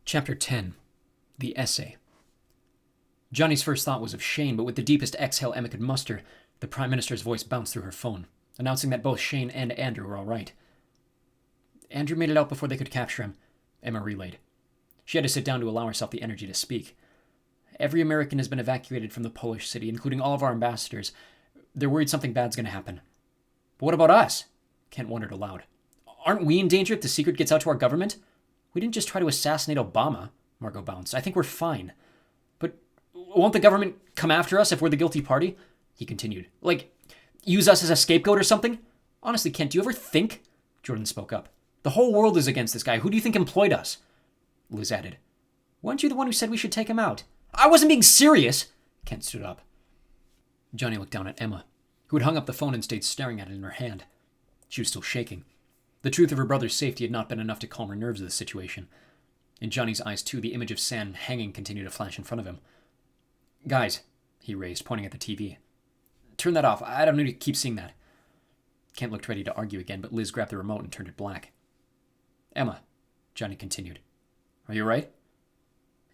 Chapter 10. The Essay. Johnny's first thought was of Shane, but with the deepest exhale Emma could muster, the Prime Minister's voice bounced through her phone, announcing that both Shane and Andrew were all right. Andrew made it out before they could capture him, Emma relayed. She had to sit down to allow herself the energy to speak. Every American has been evacuated from the Polish city, including all of our ambassadors. They're worried something bad's going to happen. But what about us? Kent wondered aloud. Aren't we in danger if the secret gets out to our government? We didn't just try to assassinate Obama, Margot bounced. I think we're fine. But won't the government come after us if we're the guilty party? He continued. Like, use us as a scapegoat or something? Honestly, Kent, do you ever think? Jordan spoke up. The whole world is against this guy. Who do you think employed us? Liz added. Weren't you the one who said we should take him out? I wasn't being serious! Kent stood up. Johnny looked down at Emma, who had hung up the phone and stayed staring at it in her hand. She was still shaking. The truth of her brother's safety had not been enough to calm her nerves of the situation. In Johnny's eyes, too, the image of Sam hanging continued to flash in front of him. Guys, he raised, pointing at the TV. Turn that off. I don't need to keep seeing that. Kent looked ready to argue again, but Liz grabbed the remote and turned it black. Emma, Johnny continued. Are you all right?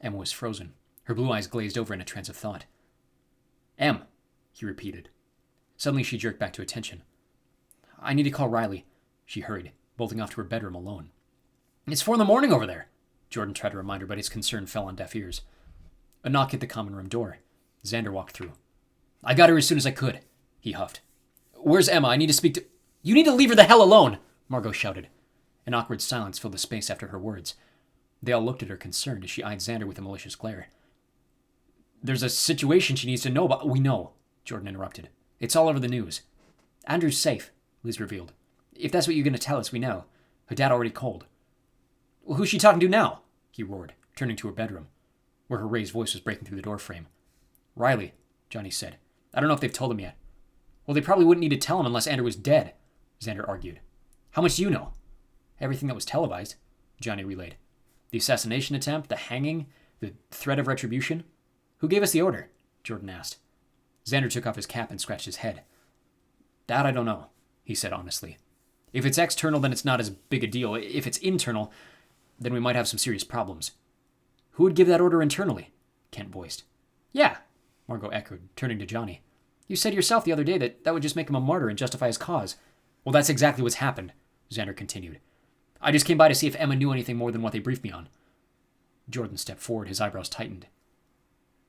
Emma was frozen. Her blue eyes glazed over in a trance of thought. Em, he repeated. Suddenly she jerked back to attention. I need to call Riley, she hurried, bolting off to her bedroom alone. It's 4 a.m. over there, Jordan tried to remind her, but his concern fell on deaf ears. A knock hit the common room door. Xander walked through. I got her as soon as I could, he huffed. Where's Emma? I need to speak to... You need to leave her the hell alone, Margot shouted. An awkward silence filled the space after her words. They all looked at her concerned as she eyed Xander with a malicious glare. There's a situation she needs to know about. We know, Jordan interrupted. It's all over the news. Andrew's safe, Liz revealed. If that's what you're going to tell us, we know. Her dad already called. Well, who's she talking to now? He roared, turning to her bedroom, where her raised voice was breaking through the doorframe. Riley, Johnny said. I don't know if they've told him yet. Well, they probably wouldn't need to tell him unless Andrew was dead, Xander argued. How much do you know? Everything that was televised, Johnny relayed. The assassination attempt, the hanging, the threat of retribution. Who gave us the order? Jordan asked. Xander took off his cap and scratched his head. That I don't know, he said honestly. If it's external, then it's not as big a deal. If it's internal, then we might have some serious problems. Who would give that order internally? Kent voiced. Yeah, Margot echoed, turning to Johnny. You said yourself the other day that would just make him a martyr and justify his cause. Well, that's exactly what's happened, Xander continued. I just came by to see if Emma knew anything more than what they briefed me on. Jordan stepped forward, his eyebrows tightened.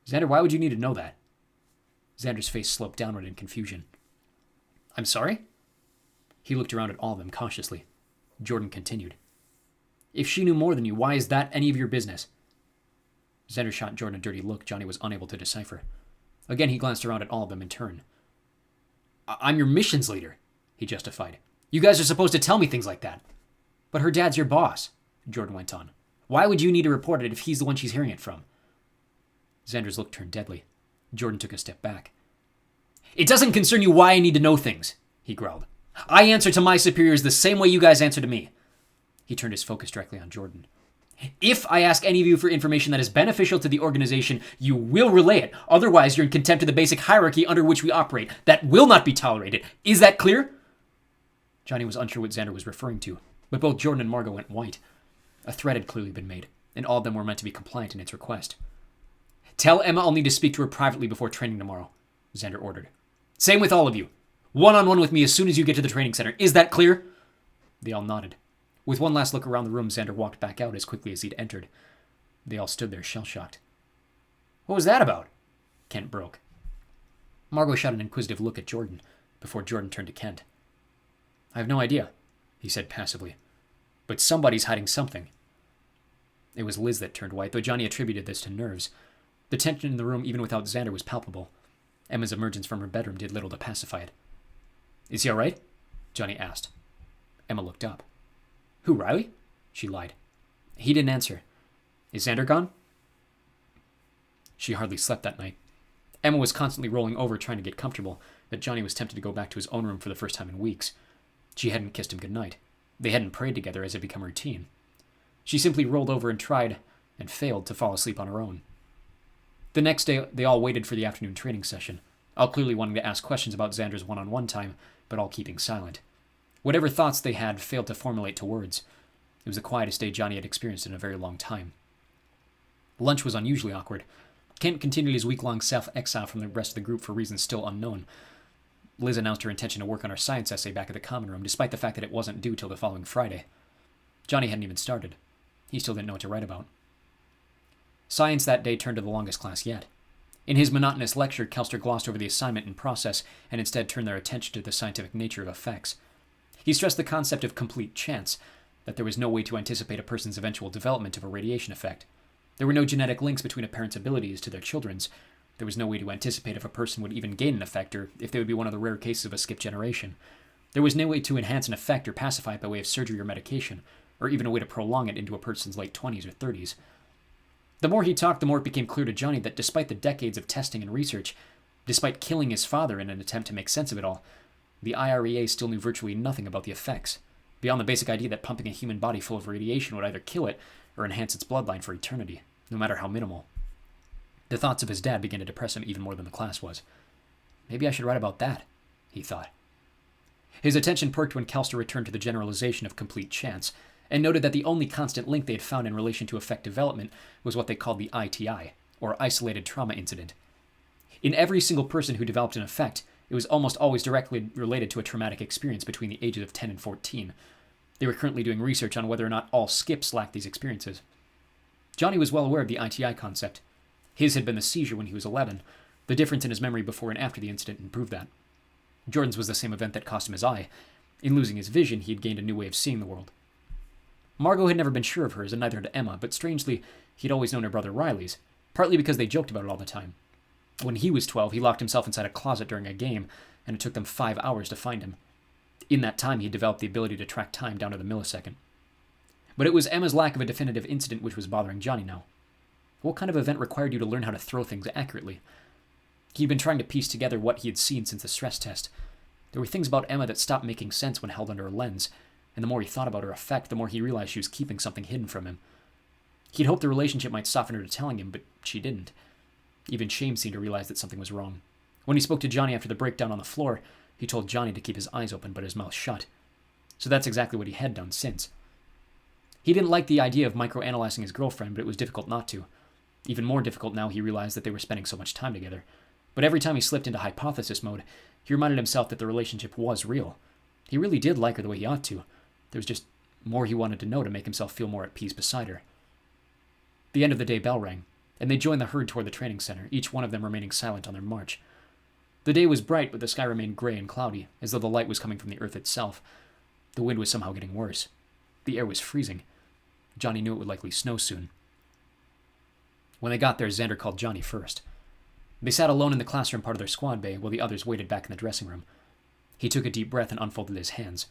Xander, why would you need to know that? Xander's face sloped downward in confusion. I'm sorry? He looked around at all of them cautiously. Jordan continued. If she knew more than you, why is that any of your business? Xander shot Jordan a dirty look Johnny was unable to decipher. Again, he glanced around at all of them in turn. I'm your missions leader, he justified. You guys are supposed to tell me things like that. But her dad's your boss, Jordan went on. Why would you need to report it if he's the one she's hearing it from? Xander's look turned deadly. Jordan took a step back. It doesn't concern you why I need to know things, he growled. I answer to my superiors the same way you guys answer to me. He turned his focus directly on Jordan. If I ask any of you for information that is beneficial to the organization, you will relay it. Otherwise, you're in contempt of the basic hierarchy under which we operate. That will not be tolerated. Is that clear? Johnny was unsure what Xander was referring to, but both Jordan and Margot went white. A threat had clearly been made, and all of them were meant to be compliant in its request. Tell Emma I'll need to speak to her privately before training tomorrow, Xander ordered. Same with all of you. One-on-one with me as soon as you get to the training center. Is that clear? They all nodded. With one last look around the room, Xander walked back out as quickly as he'd entered. They all stood there shell-shocked. What was that about? Kent broke. Margot shot an inquisitive look at Jordan before Jordan turned to Kent. I have no idea, he said passively. But somebody's hiding something. It was Liz that turned white, though Johnny attributed this to nerves. The tension in the room, even without Xander, was palpable. Emma's emergence from her bedroom did little to pacify it. Is he all right? Johnny asked. Emma looked up. Who, Riley? She lied. He didn't answer. Is Xander gone? She hardly slept that night. Emma was constantly rolling over trying to get comfortable, but Johnny was tempted to go back to his own room for the first time in weeks. She hadn't kissed him goodnight. They hadn't prayed together as had become routine. She simply rolled over and tried, and failed, to fall asleep on her own. The next day, they all waited for the afternoon training session, all clearly wanting to ask questions about Xander's one-on-one time, but all keeping silent. Whatever thoughts they had failed to formulate to words. It was the quietest day Johnny had experienced in a very long time. Lunch was unusually awkward. Kent continued his week-long self-exile from the rest of the group for reasons still unknown. Liz announced her intention to work on her science essay back at the common room, despite the fact that it wasn't due till the following Friday. Johnny hadn't even started. He still didn't know what to write about. Science that day turned to the longest class yet. In his monotonous lecture, Kelster glossed over the assignment and process and instead turned their attention to the scientific nature of effects. He stressed the concept of complete chance, that there was no way to anticipate a person's eventual development of a radiation effect. There were no genetic links between a parent's abilities to their children's. There was no way to anticipate if a person would even gain an effect or if they would be one of the rare cases of a skipped generation. There was no way to enhance an effect or pacify it by way of surgery or medication, or even a way to prolong it into a person's late 20s or 30s. The more he talked, the more it became clear to Johnny that despite the decades of testing and research, despite killing his father in an attempt to make sense of it all, the IREA still knew virtually nothing about the effects, beyond the basic idea that pumping a human body full of radiation would either kill it or enhance its bloodline for eternity, no matter how minimal. The thoughts of his dad began to depress him even more than the class was. Maybe I should write about that, he thought. His attention perked when Kelster returned to the generalization of complete chance, and noted that the only constant link they had found in relation to effect development was what they called the ITI, or isolated trauma incident. In every single person who developed an effect, it was almost always directly related to a traumatic experience between the ages of 10 and 14. They were currently doing research on whether or not all skips lacked these experiences. Johnny was well aware of the ITI concept. His had been the seizure when he was 11. The difference in his memory before and after the incident improved that. Jordan's was the same event that cost him his eye. In losing his vision, he had gained a new way of seeing the world. Margot had never been sure of hers, and neither had Emma, but strangely, he'd always known her brother Riley's, partly because they joked about it all the time. When he was 12, he locked himself inside a closet during a game, and it took them 5 hours to find him. In that time, he had developed the ability to track time down to the millisecond. But it was Emma's lack of a definitive incident which was bothering Johnny now. What kind of event required you to learn how to throw things accurately? He'd been trying to piece together what he had seen since the stress test. There were things about Emma that stopped making sense when held under a lens, and the more he thought about her effect, the more he realized she was keeping something hidden from him. He'd hoped the relationship might soften her to telling him, but she didn't. Even shame seemed to realize that something was wrong. When he spoke to Johnny after the breakdown on the floor, he told Johnny to keep his eyes open but his mouth shut. So that's exactly what he had done since. He didn't like the idea of microanalyzing his girlfriend, but it was difficult not to. Even more difficult now he realized that they were spending so much time together. But every time he slipped into hypothesis mode, he reminded himself that the relationship was real. He really did like her the way he ought to. There was just more he wanted to know to make himself feel more at peace beside her. The end of the day bell rang, and they joined the herd toward the training center, each one of them remaining silent on their march. The day was bright, but the sky remained gray and cloudy, as though the light was coming from the earth itself. The wind was somehow getting worse. The air was freezing. Johnny knew it would likely snow soon. When they got there, Xander called Johnny first. They sat alone in the classroom part of their squad bay while the others waited back in the dressing room. He took a deep breath and unfolded his hands.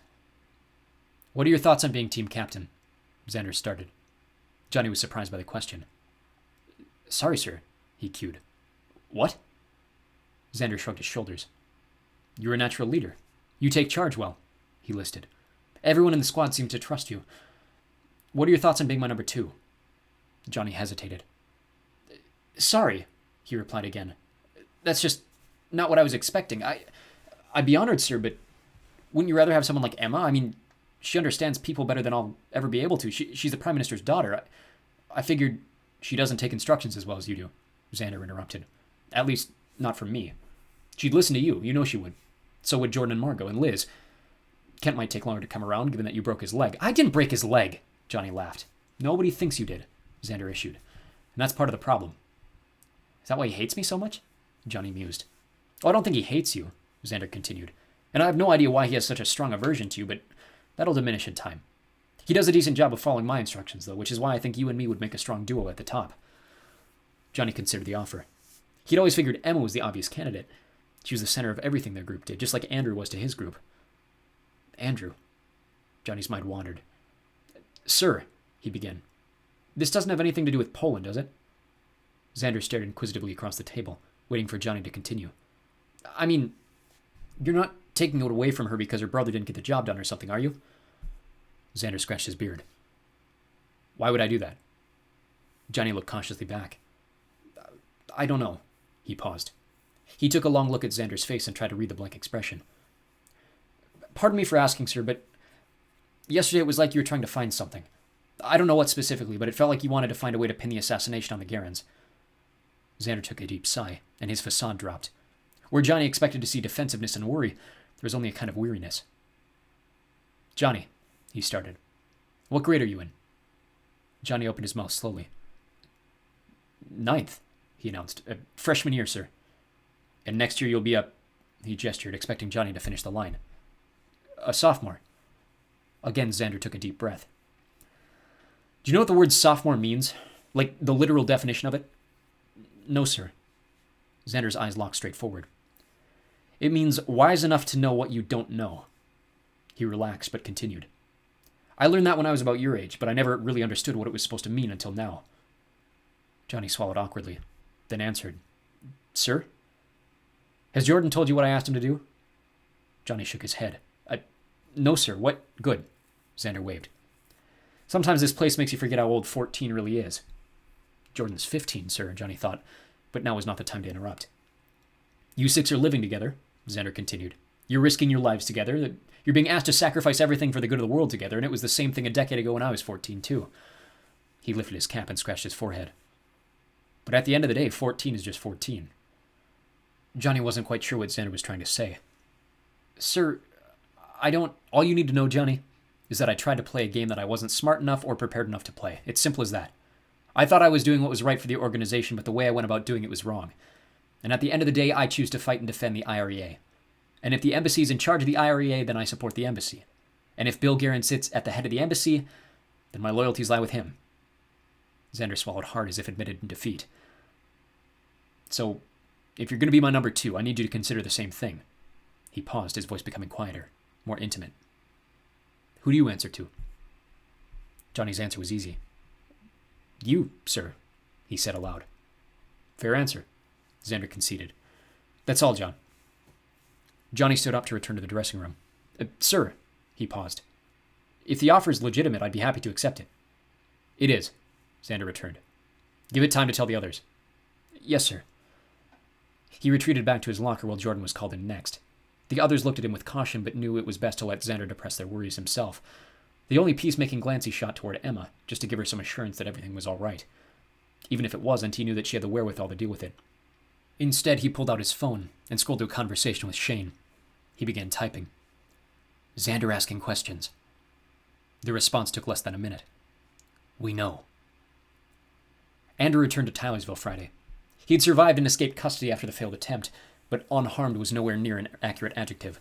"What are your thoughts on being team captain?" Xander started. Johnny was surprised by the question. "Sorry, sir," he cued. "What?" Xander shrugged his shoulders. "You're a natural leader. You take charge well," he listed. "Everyone in the squad seems to trust you. What are your thoughts on being my number 2? Johnny hesitated. "Sorry," he replied again. "That's just not what I was expecting. I'd be honored, sir, but wouldn't you rather have someone like Emma? I mean, she understands people better than I'll ever be able to. She's the Prime Minister's daughter. I figured she doesn't take instructions as well as you do," Xander interrupted. "At least, not from me. She'd listen to you. You know she would. So would Jordan and Margot and Liz. Kent might take longer to come around, given that you broke his leg." "I didn't break his leg," Johnny laughed. "Nobody thinks you did," Xander issued. "And that's part of the problem." "Is that why he hates me so much?" Johnny mused. "Oh, I don't think he hates you," Xander continued. "And I have no idea why he has such a strong aversion to you, but that'll diminish in time. He does a decent job of following my instructions, though, which is why I think you and me would make a strong duo at the top." Johnny considered the offer. He'd always figured Emma was the obvious candidate. She was the center of everything their group did, just like Andrew was to his group. "Andrew?" Johnny's mind wandered. "Sir," he began, "this doesn't have anything to do with Poland, does it?" Xander stared inquisitively across the table, waiting for Johnny to continue. "I mean, you're not taking it away from her because her brother didn't get the job done or something, are you?" Xander scratched his beard. "Why would I do that?" Johnny looked cautiously back. "I don't know." He paused. He took a long look at Xander's face and tried to read the blank expression. "Pardon me for asking, sir, but yesterday it was like you were trying to find something. I don't know what specifically, but it felt like you wanted to find a way to pin the assassination on the Garens. Xander took a deep sigh, and his facade dropped. Where Johnny expected to see defensiveness and worry, there was only a kind of weariness. Johnny, he started. What grade are you in? Johnny opened his mouth slowly. 9th, he announced. Freshman year, sir. And next year you'll be a... He gestured, expecting Johnny to finish the line. A sophomore. Again, Xander took a deep breath. Do you know what the word sophomore means? Like the literal definition of it? No, sir. Xander's eyes locked straight forward. It means wise enough to know what you don't know. He relaxed, but continued. I learned that when I was about your age, but I never really understood what it was supposed to mean until now. Johnny swallowed awkwardly, then answered, Sir? Has Jordan told you what I asked him to do? Johnny shook his head. No, sir. What? Good. Xander waved. Sometimes this place makes you forget how old 14 really is. Jordan's 15, sir, Johnny thought, but now was not the time to interrupt. You 6 are living together, Xander continued. You're risking your lives together. You're being asked to sacrifice everything for the good of the world together, and it was the same thing a decade ago when I was 14, too. He lifted his cap and scratched his forehead. But at the end of the day, 14 is just 14. Johnny wasn't quite sure what Xander was trying to say. Sir, all you need to know, Johnny, is that I tried to play a game that I wasn't smart enough or prepared enough to play. It's simple as that. I thought I was doing what was right for the organization, but the way I went about doing it was wrong. And at the end of the day, I choose to fight and defend the IREA. And if the embassy is in charge of the IREA, then I support the embassy. And if Bill Guerin sits at the head of the embassy, then my loyalties lie with him. Xander swallowed hard as if admitted in defeat. So, if you're going to be my number 2, I need you to consider the same thing. He paused, his voice becoming quieter, more intimate. Who do you answer to? Johnny's answer was easy. You, sir, he said aloud. Fair answer, Xander conceded. That's all, John. Johnny stood up to return to the dressing room. Sir, he paused. If the offer is legitimate, I'd be happy to accept it. It is, Xander returned. Give it time to tell the others. Yes, sir. He retreated back to his locker while Jordan was called in next. The others looked at him with caution, but knew it was best to let Xander depress their worries himself. The only peacemaking glance he shot toward Emma, just to give her some assurance that everything was all right. Even if it wasn't, he knew that she had the wherewithal to deal with it. Instead, he pulled out his phone and scrolled to a conversation with Shane. He began typing. Xander asking questions. The response took less than a minute. We know. Andrew returned to Tylersville Friday. He had survived and escaped custody after the failed attempt, but unharmed was nowhere near an accurate adjective.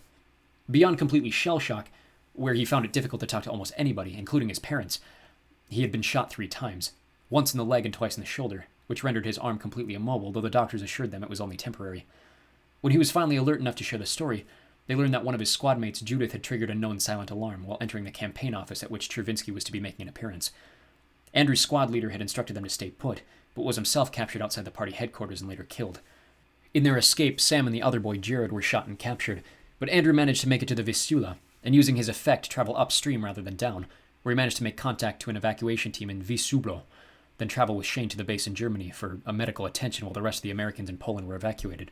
Beyond completely shell-shock, where he found it difficult to talk to almost anybody, including his parents, he had been shot 3 times, once in the leg and twice in the shoulder, which rendered his arm completely immobile, though the doctors assured them it was only temporary. When he was finally alert enough to share the story, they learned that one of his squad mates, Judith, had triggered a known silent alarm while entering the campaign office at which Chervinsky was to be making an appearance. Andrew's squad leader had instructed them to stay put, but was himself captured outside the party headquarters and later killed. In their escape, Sam and the other boy, Jared, were shot and captured, but Andrew managed to make it to the Vistula, and using his effect, travel upstream rather than down, where he managed to make contact to an evacuation team in Visublo, then travel with Shane to the base in Germany for a medical attention while the rest of the Americans in Poland were evacuated.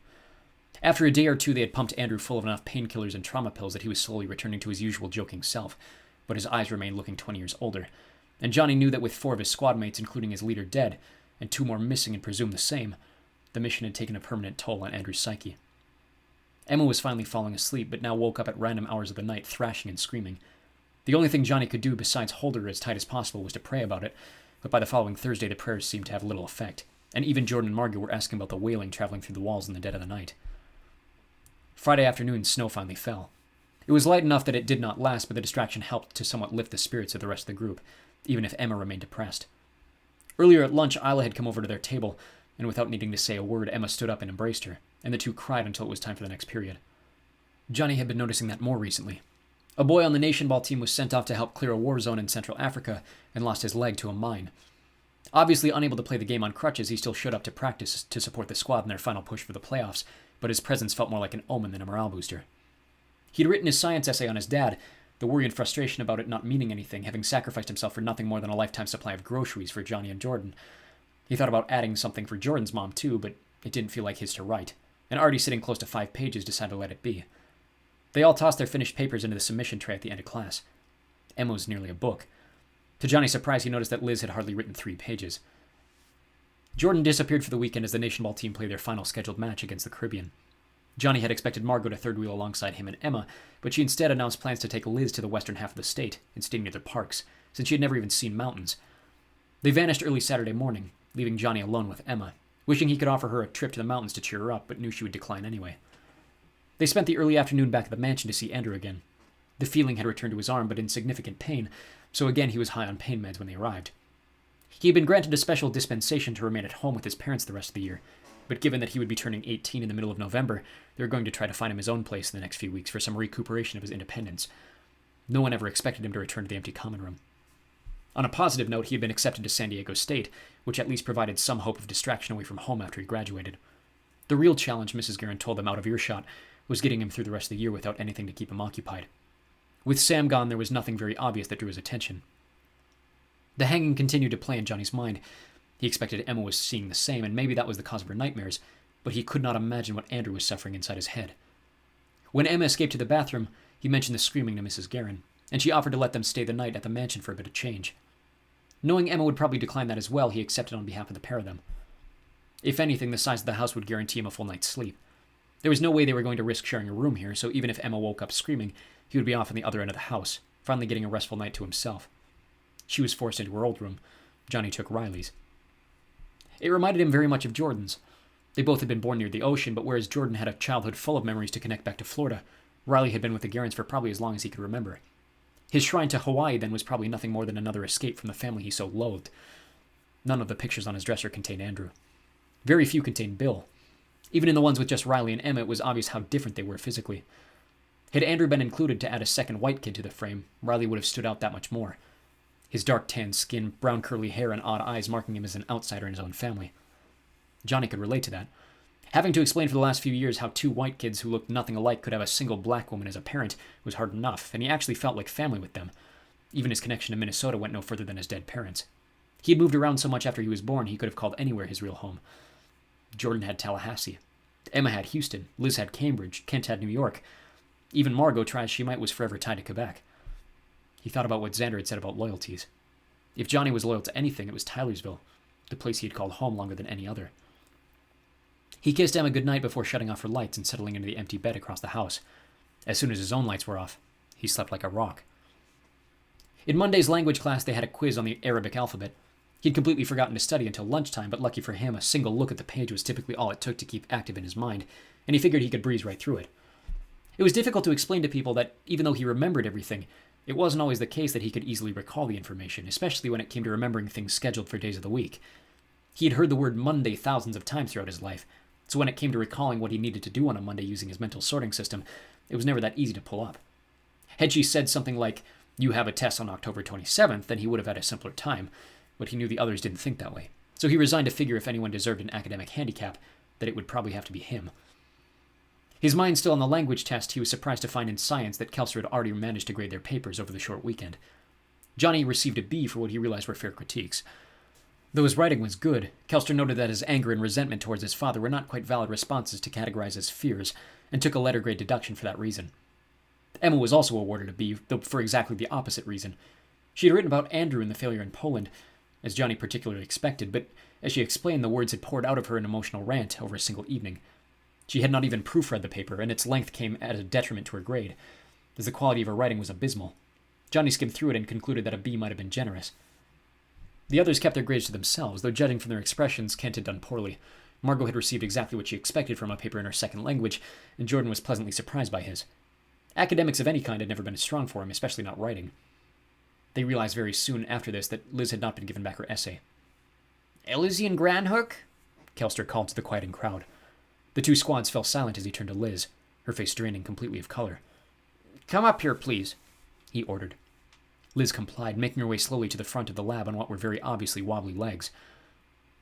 After a day or two, they had pumped Andrew full of enough painkillers and trauma pills that he was slowly returning to his usual joking self, but his eyes remained looking 20 years older, and Johnny knew that with 4 of his squad mates, including his leader, dead, and 2 more missing and presumed the same, the mission had taken a permanent toll on Andrew's psyche. Emma was finally falling asleep, but now woke up at random hours of the night, thrashing and screaming. The only thing Johnny could do besides hold her as tight as possible was to pray about it, but by the following Thursday the prayers seemed to have little effect, and even Jordan and Margaret were asking about the wailing traveling through the walls in the dead of the night. Friday afternoon, snow finally fell. It was light enough that it did not last, but the distraction helped to somewhat lift the spirits of the rest of the group, even if Emma remained depressed. Earlier at lunch, Isla had come over to their table, and without needing to say a word, Emma stood up and embraced her, and the two cried until it was time for the next period. Johnny had been noticing that more recently. A boy on the nation ball team was sent off to help clear a war zone in Central Africa and lost his leg to a mine. Obviously unable to play the game on crutches, he still showed up to practice to support the squad in their final push for the playoffs, but his presence felt more like an omen than a morale booster. He'd written his science essay on his dad, the worry and frustration about it not meaning anything, having sacrificed himself for nothing more than a lifetime supply of groceries for Johnny and Jordan. He thought about adding something for Jordan's mom too, but it didn't feel like his to write, and already sitting close to 5 pages decided to let it be. They all tossed their finished papers into the submission tray at the end of class. Emma was nearly a book. To Johnny's surprise, he noticed that Liz had hardly written 3 pages. Jordan disappeared for the weekend as the nation ball team played their final scheduled match against the Caribbean. Johnny had expected Margot to third wheel alongside him and Emma, but she instead announced plans to take Liz to the western half of the state and stay near the parks, since she had never even seen mountains. They vanished early Saturday morning, leaving Johnny alone with Emma, wishing he could offer her a trip to the mountains to cheer her up, but knew she would decline anyway. They spent the early afternoon back at the mansion to see Andrew again. The feeling had returned to his arm, but in significant pain, so again he was high on pain meds when they arrived. He had been granted a special dispensation to remain at home with his parents the rest of the year, but given that he would be turning 18 in the middle of November, they were going to try to find him his own place in the next few weeks for some recuperation of his independence. No one ever expected him to return to the empty common room. On a positive note, he had been accepted to San Diego State, which at least provided some hope of distraction away from home after he graduated. The real challenge, Mrs. Guerin told them out of earshot, was getting him through the rest of the year without anything to keep him occupied. With Sam gone, there was nothing very obvious that drew his attention. The hanging continued to play in Johnny's mind. He expected Emma was seeing the same, and maybe that was the cause of her nightmares, but he could not imagine what Andrew was suffering inside his head. When Emma escaped to the bathroom, he mentioned the screaming to Mrs. Guerin, and she offered to let them stay the night at the mansion for a bit of change. Knowing Emma would probably decline that as well, he accepted on behalf of the pair of them. If anything, the size of the house would guarantee him a full night's sleep. There was no way they were going to risk sharing a room here, so even if Emma woke up screaming, he would be off on the other end of the house, finally getting a restful night to himself. She was forced into her old room. Johnny took Riley's. It reminded him very much of Jordan's. They both had been born near the ocean, but whereas Jordan had a childhood full of memories to connect back to Florida, Riley had been with the Guerins for probably as long as he could remember. His shrine to Hawaii then was probably nothing more than another escape from the family he so loathed. None of the pictures on his dresser contained Andrew. Very few contained Bill. Even in the ones with just Riley and Emma, it was obvious how different they were physically. Had Andrew been included to add a second white kid to the frame, Riley would have stood out that much more. His dark tan skin, brown curly hair, and odd eyes marking him as an outsider in his own family. Johnny could relate to that. Having to explain for the last few years how 2 white kids who looked nothing alike could have a single black woman as a parent was hard enough, and he actually felt like family with them. Even his connection to Minnesota went no further than his dead parents. He had moved around so much after he was born, he could have called anywhere his real home. Jordan had Tallahassee. Emma had Houston. Liz had Cambridge. Kent had New York. Even Margot, try as she might, was forever tied to Quebec. He thought about what Xander had said about loyalties. If Johnny was loyal to anything, it was Tylersville, the place he had called home longer than any other. He kissed Emma goodnight before shutting off her lights and settling into the empty bed across the house. As soon as his own lights were off, he slept like a rock. In Monday's language class, they had a quiz on the Arabic alphabet. He'd completely forgotten to study until lunchtime, but lucky for him, a single look at the page was typically all it took to keep active in his mind, and he figured he could breeze right through it. It was difficult to explain to people that, even though he remembered everything, it wasn't always the case that he could easily recall the information, especially when it came to remembering things scheduled for days of the week. He had heard the word Monday thousands of times throughout his life, so when it came to recalling what he needed to do on a Monday using his mental sorting system, it was never that easy to pull up. Had she said something like, "You have a test on October 27th, then he would have had a simpler time, but he knew the others didn't think that way. So he resigned to figure if anyone deserved an academic handicap, that it would probably have to be him. His mind still on the language test, he was surprised to find in science that Kelster had already managed to grade their papers over the short weekend. Johnny received a B for what he realized were fair critiques. Though his writing was good, Kelster noted that his anger and resentment towards his father were not quite valid responses to categorize as fears, and took a letter grade deduction for that reason. Emma was also awarded a B, though for exactly the opposite reason. She had written about Andrew and the failure in Poland, as Johnny particularly expected, but as she explained, the words had poured out of her in emotional rant over a single evening. She had not even proofread the paper, and its length came at a detriment to her grade, as the quality of her writing was abysmal. Johnny skimmed through it and concluded that a B might have been generous. The others kept their grades to themselves, though judging from their expressions, Kent had done poorly. Margot had received exactly what she expected from a paper in her second language, and Jordan was pleasantly surprised by his. Academics of any kind had never been as strong for him, especially not writing. They realized very soon after this that Liz had not been given back her essay. "Elysian Granhook?" Kelster called to the quieting crowd. The 2 squads fell silent as he turned to Liz, her face draining completely of color. "Come up here, please," he ordered. Liz complied, making her way slowly to the front of the lab on what were very obviously wobbly legs.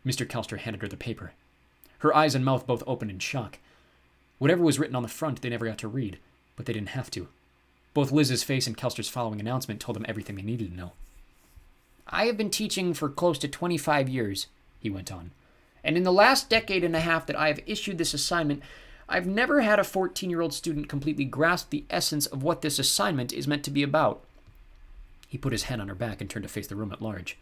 Mr. Kelster handed her the paper. Her eyes and mouth both opened in shock. Whatever was written on the front they never got to read, but they didn't have to. Both Liz's face and Kelster's following announcement told them everything they needed to know. "I have been teaching for close to 25 years, he went on, and in the last decade and a half that I have issued this assignment, I've never had a 14-year-old student completely grasp the essence of what this assignment is meant to be about. He put his hand on her back and turned to face the room at large.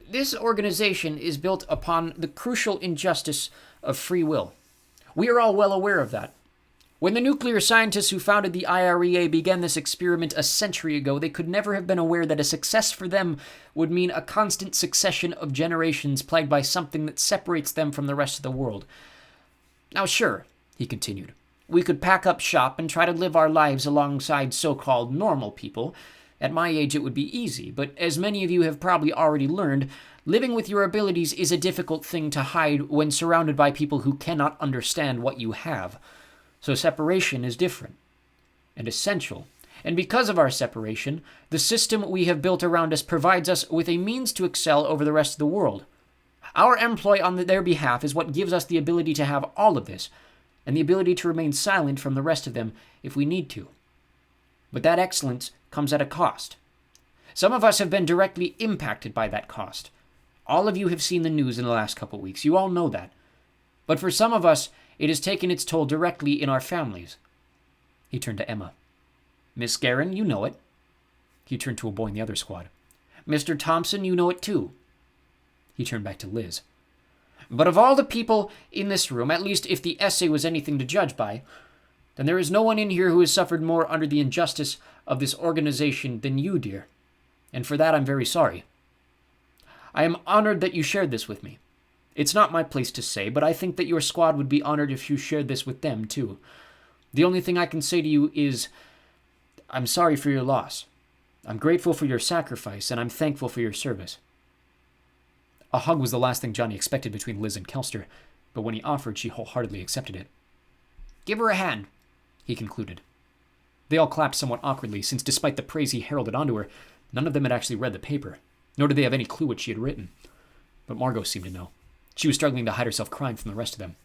This organization is built upon the crucial injustice of free will. We are all well aware of that. When the nuclear scientists who founded the IREA began this experiment a century ago, they could never have been aware that a success for them would mean a constant succession of generations plagued by something that separates them from the rest of the world. Now sure, he continued, we could pack up shop and try to live our lives alongside so-called normal people. At my age it would be easy, but as many of you have probably already learned, living with your abilities is a difficult thing to hide when surrounded by people who cannot understand what you have. So separation is different and essential. And because of our separation, the system we have built around us provides us with a means to excel over the rest of the world. Our employ on their behalf is what gives us the ability to have all of this, and the ability to remain silent from the rest of them if we need to. But that excellence comes at a cost. Some of us have been directly impacted by that cost. All of you have seen the news in the last couple of weeks. You all know that. But for some of us, it has taken its toll directly in our families. He turned to Emma. Miss Guerin, you know it. He turned to a boy in the other squad. Mr. Thompson, you know it too. He turned back to Liz. But of all the people in this room, at least if the essay was anything to judge by, then there is no one in here who has suffered more under the injustice of this organization than you, dear. And for that I'm very sorry. I am honored that you shared this with me. It's not my place to say, but I think that your squad would be honored if you shared this with them, too. The only thing I can say to you is, I'm sorry for your loss. I'm grateful for your sacrifice, and I'm thankful for your service. A hug was the last thing Johnny expected between Liz and Kelster, but when he offered, she wholeheartedly accepted it. Give her a hand, he concluded. They all clapped somewhat awkwardly, since despite the praise he heralded onto her, none of them had actually read the paper, nor did they have any clue what she had written. But Margot seemed to know. She was struggling to hide herself crying from the rest of them.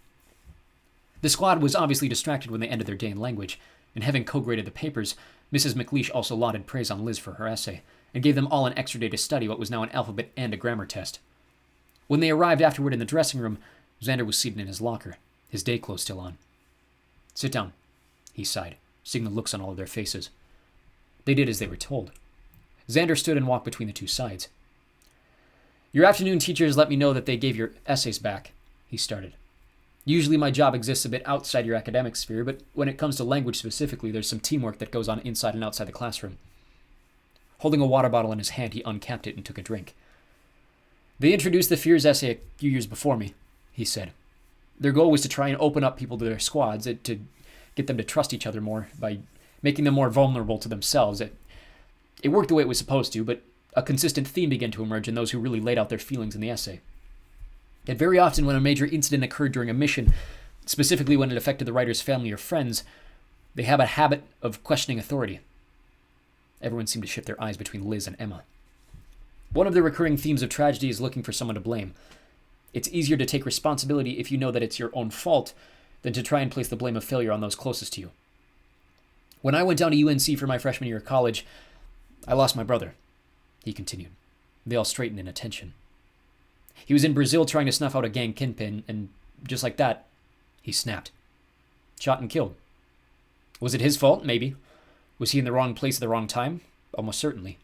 The squad was obviously distracted when they ended their day in language, and having co-graded the papers, Mrs. McLeish also lauded praise on Liz for her essay, and gave them all an extra day to study what was now an alphabet and a grammar test. When they arrived afterward in the dressing room, Xander was seated in his locker, his day clothes still on. Sit down, he sighed, seeing the looks on all of their faces. They did as they were told. Xander stood and walked between the two sides. Your afternoon teachers let me know that they gave your essays back, he started. Usually my job exists a bit outside your academic sphere, but when it comes to language specifically, there's some teamwork that goes on inside and outside the classroom. Holding a water bottle in his hand, he uncapped it and took a drink. They introduced the Fears essay a few years before me, he said. Their goal was to try and open up people to their squads, to get them to trust each other more by making them more vulnerable to themselves. It worked the way it was supposed to, but a consistent theme began to emerge in those who really laid out their feelings in the essay. Yet very often when a major incident occurred during a mission, specifically when it affected the writer's family or friends, they have a habit of questioning authority. Everyone seemed to shift their eyes between Liz and Emma. One of the recurring themes of tragedy is looking for someone to blame. It's easier to take responsibility if you know that it's your own fault than to try and place the blame of failure on those closest to you. When I went down to UNC for my freshman year of college, I lost my brother, he continued. They all straightened in attention. He was in Brazil trying to snuff out a gang kingpin, and just like that, he snapped. Shot and killed. Was it his fault? Maybe. Was he in the wrong place at the wrong time? Almost certainly.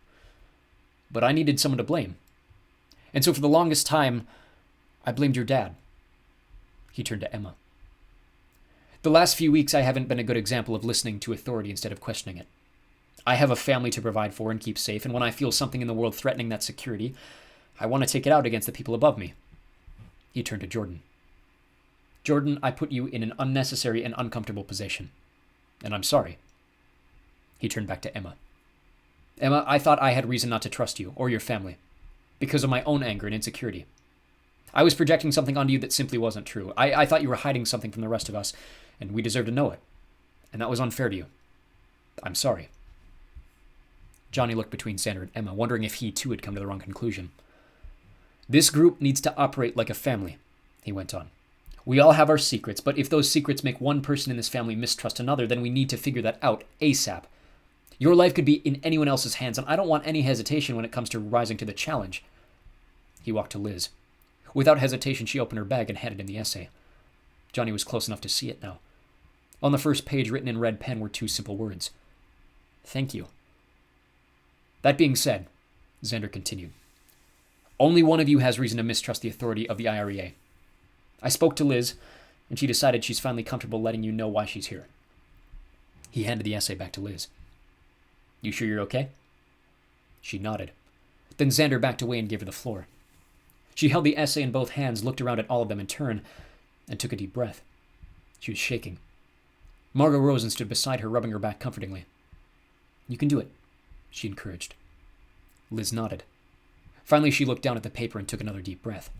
But I needed someone to blame. And so for the longest time, I blamed your dad. He turned to Emma. The last few weeks, I haven't been a good example of listening to authority instead of questioning it. I have a family to provide for and keep safe, and when I feel something in the world threatening that security, I want to take it out against the people above me. He turned to Jordan. Jordan, I put you in an unnecessary and uncomfortable position, and I'm sorry. He turned back to Emma. Emma, I thought I had reason not to trust you or your family because of my own anger and insecurity. I was projecting something onto you that simply wasn't true. I thought you were hiding something from the rest of us, and we deserve to know it. And that was unfair to you. I'm sorry. Johnny looked between Xander and Emma, wondering if he too had come to the wrong conclusion. This group needs to operate like a family, he went on. We all have our secrets, but if those secrets make one person in this family mistrust another, then we need to figure that out ASAP. Your life could be in anyone else's hands, and I don't want any hesitation when it comes to rising to the challenge. He walked to Liz. Without hesitation, she opened her bag and handed him the essay. Johnny was close enough to see it now. On the first page, written in red pen, were two simple words. Thank you. That being said, Xander continued, only one of you has reason to mistrust the authority of the IREA. I spoke to Liz, and she decided she's finally comfortable letting you know why she's here. He handed the essay back to Liz. You sure you're okay? She nodded. Then Xander backed away and gave her the floor. She held the essay in both hands, looked around at all of them in turn, and took a deep breath. She was shaking. Margot rose and stood beside her, rubbing her back comfortingly. You can do it, she encouraged. Liz nodded. Finally, she looked down at the paper and took another deep breath.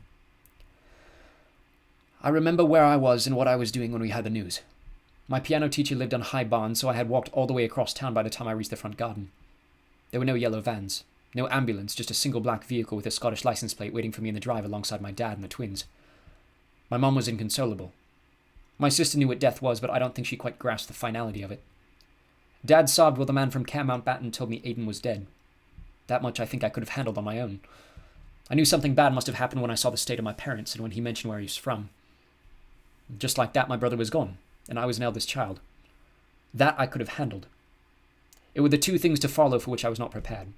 I remember where I was and what I was doing when we had the news. My piano teacher lived on High Barn, so I had walked all the way across town by the time I reached the front garden. There were no yellow vans, no ambulance, just a single black vehicle with a Scottish license plate waiting for me in the drive alongside my dad and the twins. My mom was inconsolable. My sister knew what death was, but I don't think she quite grasped the finality of it. Dad sobbed while the man from Camp Mountbatten told me Aiden was dead. That much I think I could have handled on my own. I knew something bad must have happened when I saw the state of my parents and when he mentioned where he was from. Just like that, my brother was gone, and I was an eldest child. That I could have handled. It were the two things to follow for which I was not prepared.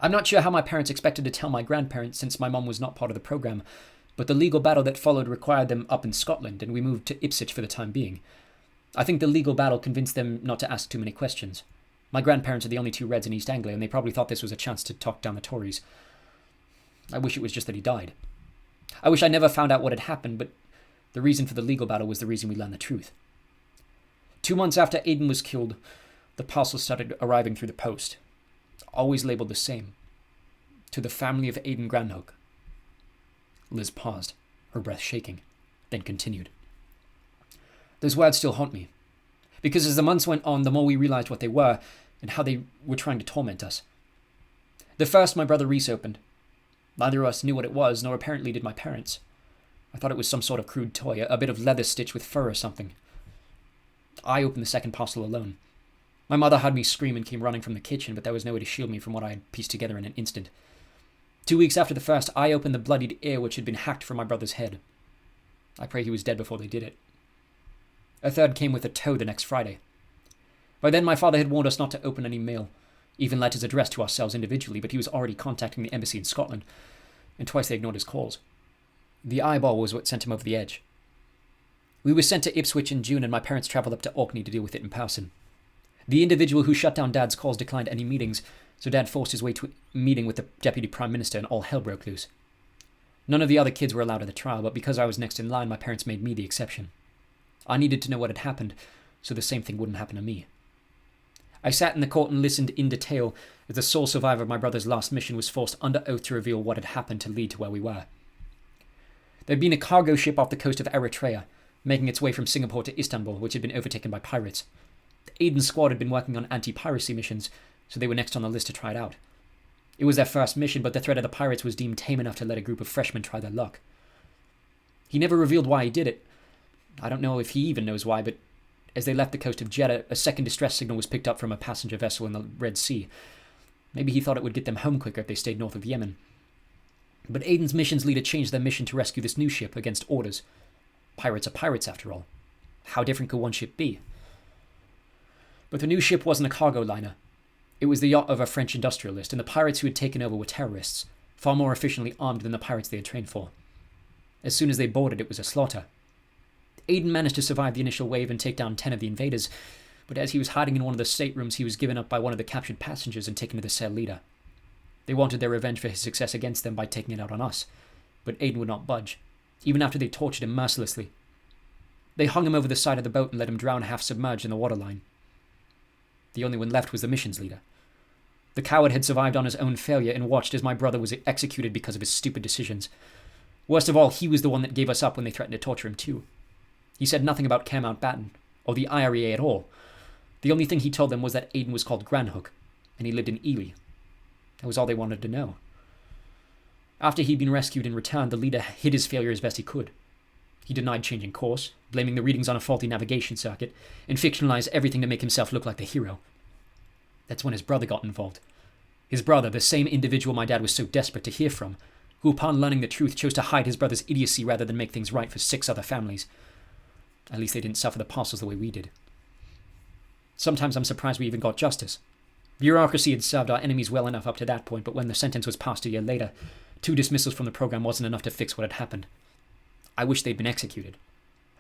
I'm not sure how my parents expected to tell my grandparents since my mom was not part of the program, but the legal battle that followed required them up in Scotland, and we moved to Ipswich for the time being. I think the legal battle convinced them not to ask too many questions. My grandparents are the only two Reds in East Anglia, and they probably thought this was a chance to talk down the Tories. I wish it was just that he died. I wish I never found out what had happened, but the reason for the legal battle was the reason we learned the truth. 2 months after Aiden was killed, the parcels started arriving through the post, always labeled the same. To the family of Aiden Granhook. Liz paused, her breath shaking, then continued. Those words still haunt me, because as the months went on, the more we realized what they were and how they were trying to torment us. The first my brother Reese opened. Neither of us knew what it was, nor apparently did my parents. I thought it was some sort of crude toy, a bit of leather stitched with fur or something. I opened the second parcel alone. My mother heard me scream and came running from the kitchen, but there was no way to shield me from what I had pieced together in an instant. 2 weeks after the first, I opened the bloodied ear which had been hacked from my brother's head. I pray he was dead before they did it. A third came with a tow the next Friday. By then my father had warned us not to open any mail, even letters addressed to ourselves individually, but he was already contacting the embassy in Scotland, and twice they ignored his calls. The eyeball was what sent him over the edge. We were sent to Ipswich in June, and my parents travelled up to Orkney to deal with it in person. The individual who shut down Dad's calls declined any meetings, so Dad forced his way to a meeting with the Deputy Prime Minister, and all hell broke loose. None of the other kids were allowed at the trial, but because I was next in line, my parents made me the exception. I needed to know what had happened, so the same thing wouldn't happen to me. I sat in the court and listened in detail as the sole survivor of my brother's last mission was forced under oath to reveal what had happened to lead to where we were. There had been a cargo ship off the coast of Eritrea, making its way from Singapore to Istanbul, which had been overtaken by pirates. The Aiden squad had been working on anti-piracy missions, so they were next on the list to try it out. It was their first mission, but the threat of the pirates was deemed tame enough to let a group of freshmen try their luck. He never revealed why he did it. I don't know if he even knows why, but as they left the coast of Jeddah, a second distress signal was picked up from a passenger vessel in the Red Sea. Maybe he thought it would get them home quicker if they stayed north of Yemen. But Aiden's missions leader changed their mission to rescue this new ship against orders. Pirates are pirates, after all. How different could one ship be? But the new ship wasn't a cargo liner. It was the yacht of a French industrialist, and the pirates who had taken over were terrorists, far more efficiently armed than the pirates they had trained for. As soon as they boarded, it was a slaughter. Aiden managed to survive the initial wave and take down 10 of the invaders, but as he was hiding in one of the staterooms, he was given up by one of the captured passengers and taken to the cell leader. They wanted their revenge for his success against them by taking it out on us, but Aiden would not budge, even after they tortured him mercilessly. They hung him over the side of the boat and let him drown half submerged in the waterline. The only one left was the missions leader. The coward had survived on his own failure and watched as my brother was executed because of his stupid decisions. Worst of all, he was the one that gave us up when they threatened to torture him too. He said nothing about Camp Mountbatten, or the IREA at all. The only thing he told them was that Aiden was called Granhook, and he lived in Ely. That was all they wanted to know. After he'd been rescued and returned, the leader hid his failure as best he could. He denied changing course, blaming the readings on a faulty navigation circuit, and fictionalized everything to make himself look like the hero. That's when his brother got involved. His brother, the same individual my dad was so desperate to hear from, who upon learning the truth chose to hide his brother's idiocy rather than make things right for 6 other families. At least they didn't suffer the parcels the way we did. Sometimes I'm surprised we even got justice. Bureaucracy had served our enemies well enough up to that point, but when the sentence was passed a year later, 2 dismissals from the program wasn't enough to fix what had happened. I wish they'd been executed.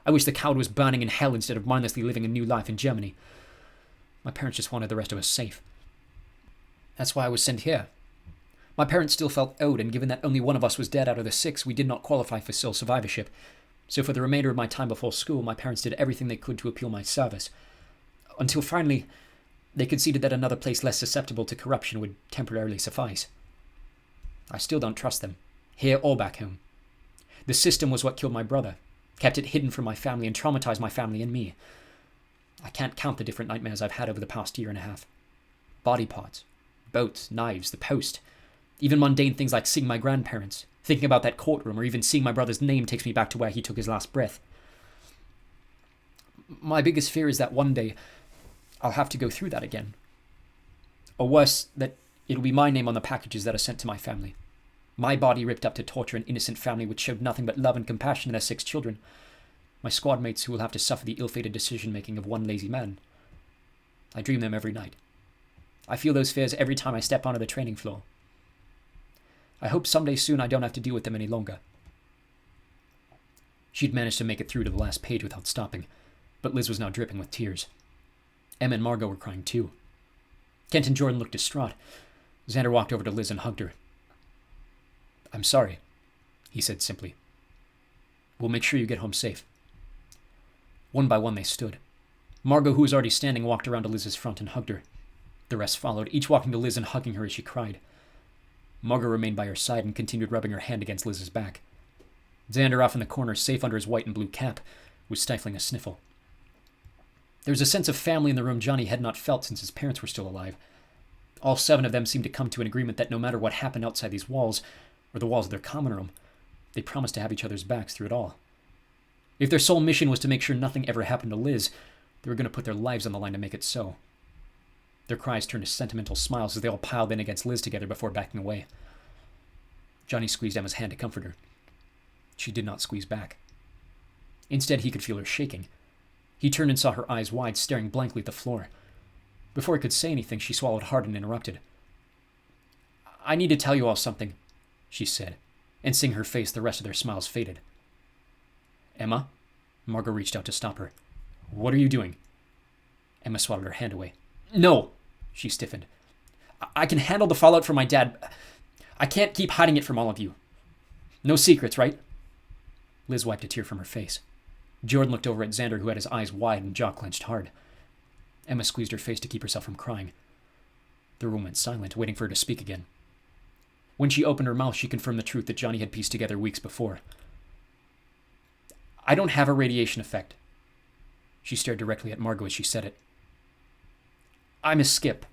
I wish the coward was burning in hell instead of mindlessly living a new life in Germany. My parents just wanted the rest of us safe. That's why I was sent here. My parents still felt owed, and given that only one of us was dead out of the 6, we did not qualify for sole survivorship. So for the remainder of my time before school, my parents did everything they could to appeal my service. Until finally, they conceded that another place less susceptible to corruption would temporarily suffice. I still don't trust them, here or back home. The system was what killed my brother, kept it hidden from my family, and traumatized my family and me. I can't count the different nightmares I've had over the past year and a half. Body parts, boats, knives, the post. Even mundane things like seeing my grandparents, thinking about that courtroom, or even seeing my brother's name takes me back to where he took his last breath. My biggest fear is that one day I'll have to go through that again. Or worse, that it'll be my name on the packages that are sent to my family. My body ripped up to torture an innocent family which showed nothing but love and compassion in their 6 children. My squad mates who will have to suffer the ill-fated decision-making of one lazy man. I dream them every night. I feel those fears every time I step onto the training floor. I hope someday soon I don't have to deal with them any longer. She'd managed to make it through to the last page without stopping, but Liz was now dripping with tears. Emma and Margot were crying too. Kent and Jordan looked distraught. Xander walked over to Liz and hugged her. "I'm sorry," he said simply. "We'll make sure you get home safe." One by one they stood. Margot, who was already standing, walked around to Liz's front and hugged her. The rest followed, each walking to Liz and hugging her as she cried. Margot remained by her side and continued rubbing her hand against Liz's back. Xander, off in the corner, safe under his white and blue cap, was stifling a sniffle. There was a sense of family in the room Johnny had not felt since his parents were still alive. All 7 of them seemed to come to an agreement that no matter what happened outside these walls, or the walls of their common room, they promised to have each other's backs through it all. If their sole mission was to make sure nothing ever happened to Liz, they were going to put their lives on the line to make it so. Their cries turned to sentimental smiles as they all piled in against Liz together before backing away. Johnny squeezed Emma's hand to comfort her. She did not squeeze back. Instead, he could feel her shaking. He turned and saw her eyes wide, staring blankly at the floor. Before he could say anything, she swallowed hard and interrupted. "I need to tell you all something," she said, and seeing her face, the rest of their smiles faded. "Emma?" Margot reached out to stop her. "What are you doing?" Emma swatted her hand away. "No!" She stiffened. "I can handle the fallout from my dad. I can't keep hiding it from all of you. No secrets, right?" Liz wiped a tear from her face. Jordan looked over at Xander, who had his eyes wide and jaw clenched hard. Emma squeezed her face to keep herself from crying. The room went silent, waiting for her to speak again. When she opened her mouth, she confirmed the truth that Johnny had pieced together weeks before. "I don't have a radiation effect." She stared directly at Margot as she said it. "I'm a skip.